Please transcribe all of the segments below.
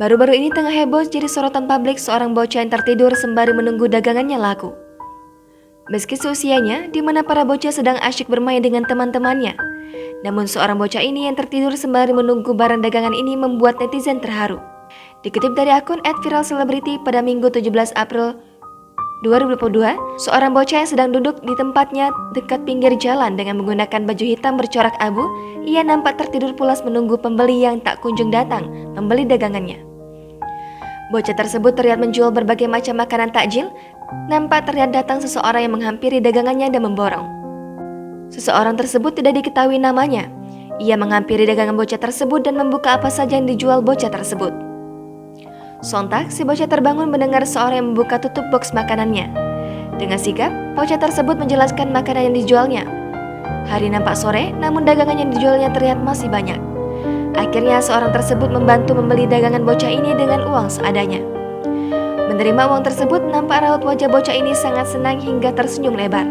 Baru-baru ini tengah heboh jadi sorotan publik seorang bocah yang tertidur sembari menunggu dagangannya laku. Meski seusianya, di mana para bocah sedang asyik bermain dengan teman-temannya. Namun seorang bocah ini yang tertidur sembari menunggu barang dagangan ini membuat netizen terharu. Dikutip dari akun @viralcelebrity pada Minggu 17 April 2022, seorang bocah yang sedang duduk di tempatnya dekat pinggir jalan dengan menggunakan baju hitam bercorak abu, ia nampak tertidur pulas menunggu pembeli yang tak kunjung datang membeli dagangannya. Bocah tersebut terlihat menjual berbagai macam makanan takjil. Nampak terlihat datang seseorang yang menghampiri dagangannya dan memborong. Seseorang tersebut tidak diketahui namanya. Ia menghampiri dagangan bocah tersebut dan membuka apa saja yang dijual bocah tersebut. Sontak, si bocah terbangun mendengar seorang yang membuka tutup box makanannya. Dengan sigap, bocah tersebut menjelaskan makanan yang dijualnya. Hari nampak sore, namun dagangan yang dijualnya terlihat masih banyak. Akhirnya seorang tersebut membantu membeli dagangan bocah ini dengan uang seadanya. Menerima uang tersebut, nampak raut wajah bocah ini sangat senang hingga tersenyum lebar.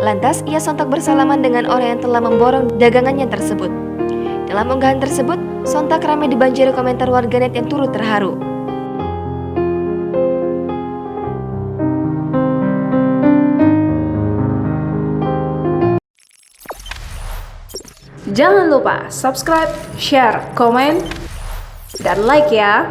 Lantas, ia sontak bersalaman dengan orang yang telah memborong dagangannya tersebut. Dalam unggahan tersebut, sontak ramai dibanjiri komentar warganet yang turut terharu. Jangan lupa subscribe, share, komen, dan like ya.